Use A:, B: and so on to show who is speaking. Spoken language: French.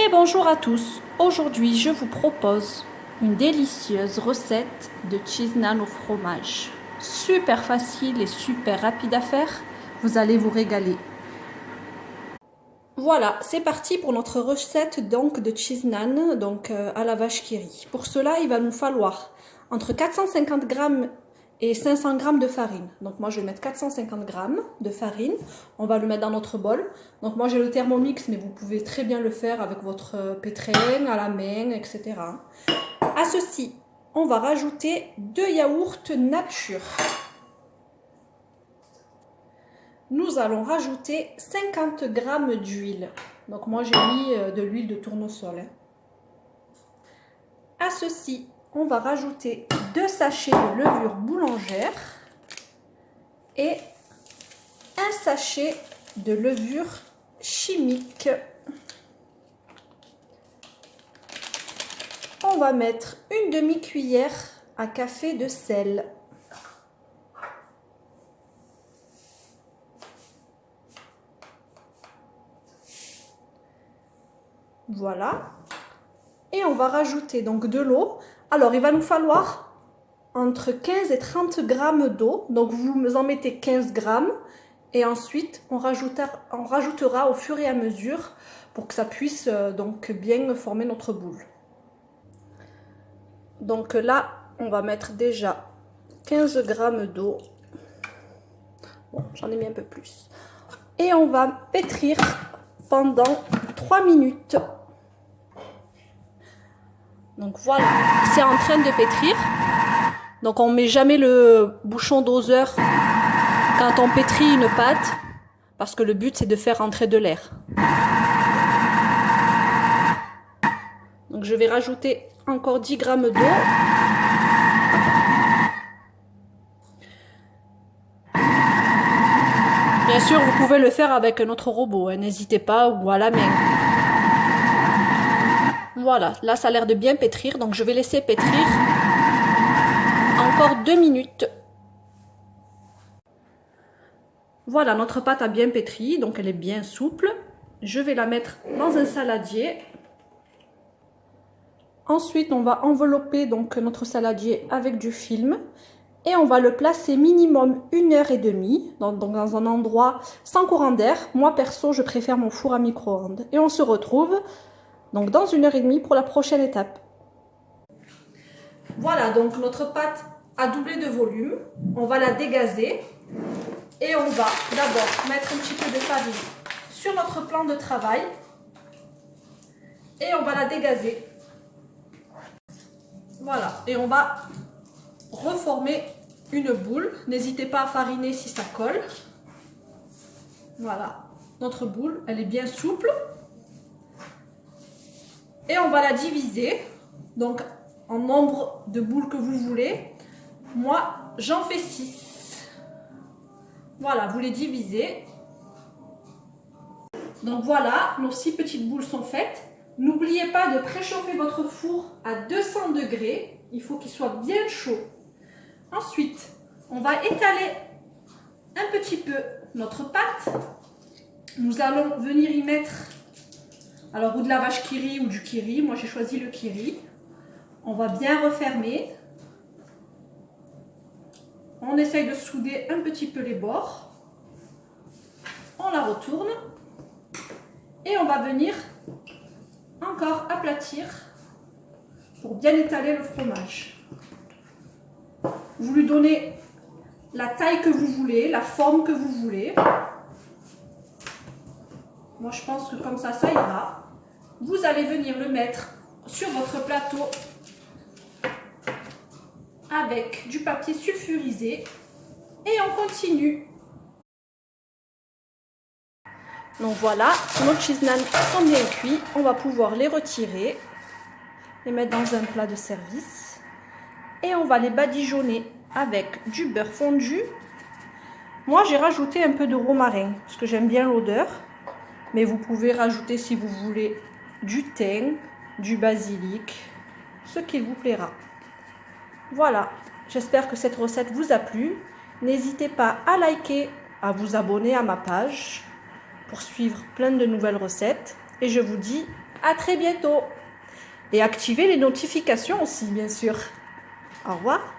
A: Et bonjour à tous, aujourd'hui je vous propose une délicieuse recette de cheese naan au fromage. Super facile et super rapide à faire, vous allez vous régaler. Voilà, c'est parti pour notre recette donc de cheese naan à la vache qui rit. Pour cela, il va nous falloir entre 450 g et 500 g de farine. Donc moi je vais mettre 450 g de farine, on va le mettre dans notre bol. Donc moi j'ai le Thermomix, mais vous pouvez très bien le faire avec votre pétrin, à la main, etc. À ceci, on va rajouter 2 yaourts nature. Nous allons rajouter 50 g d'huile. Donc moi j'ai mis de l'huile de tournesol. À ceci, on va rajouter 2 sachets de levure boulangère et un sachet de levure chimique. On va mettre une demi-cuillère à café de sel. Voilà. Et on va rajouter donc de l'eau. Alors, il va nous falloir entre 15 et 30 g d'eau. Donc, vous en mettez 15 g. Et ensuite, on rajoutera au fur et à mesure pour que ça puisse donc bien former notre boule. Donc là, on va mettre déjà 15 g d'eau. Bon, j'en ai mis un peu plus. Et on va pétrir pendant 3 minutes. Donc voilà, c'est en train de pétrir. Donc on ne met jamais le bouchon doseur quand on pétrit une pâte, parce que le but c'est de faire entrer de l'air. Donc je vais rajouter encore 10 g d'eau. Bien sûr, vous pouvez le faire avec un autre robot, hein, n'hésitez pas, ou à la main. Voilà, là ça a l'air de bien pétrir, donc je vais laisser pétrir encore 2 minutes. Voilà, notre pâte a bien pétri, donc elle est bien souple. Je vais la mettre dans un saladier. Ensuite, on va envelopper donc notre saladier avec du film et on va le placer minimum 1h30 dans un endroit sans courant d'air. Moi perso, je préfère mon four à micro-ondes. Et on se retrouve donc dans 1h30 pour la prochaine étape. Voilà, donc notre pâte a doublé de volume. On va la dégazer et on va d'abord mettre un petit peu de farine sur notre plan de travail et on va la dégazer. Voilà, et on va reformer une boule. N'hésitez pas à fariner si ça colle. Voilà, notre boule, elle est bien souple. Et on va la diviser, donc en nombre de boules que vous voulez. Moi, j'en fais 6. Voilà, vous les divisez. Donc voilà, nos 6 petites boules sont faites. N'oubliez pas de préchauffer votre four à 200 degrés. Il faut qu'il soit bien chaud. Ensuite, on va étaler un petit peu notre pâte. Nous allons venir y mettre alors ou de la vache qui rit ou du qui rit. Moi j'ai choisi le qui rit. On va bien refermer. On essaye de souder un petit peu les bords. On la retourne. Et on va venir encore aplatir pour bien étaler le fromage. Vous lui donnez la taille que vous voulez, la forme que vous voulez. Moi je pense que comme ça ira. Vous allez venir le mettre sur votre plateau avec du papier sulfurisé et on continue. Donc voilà, nos cheese naan sont bien cuits. On va pouvoir les retirer, les mettre dans un plat de service et on va les badigeonner avec du beurre fondu. Moi j'ai rajouté un peu de romarin parce que j'aime bien l'odeur, mais vous pouvez rajouter si vous voulez du thym, du basilic, ce qui vous plaira. Voilà, j'espère que cette recette vous a plu. N'hésitez pas à liker, à vous abonner à ma page pour suivre plein de nouvelles recettes. Et je vous dis À très bientôt. Et activez les notifications aussi, bien sûr. Au revoir.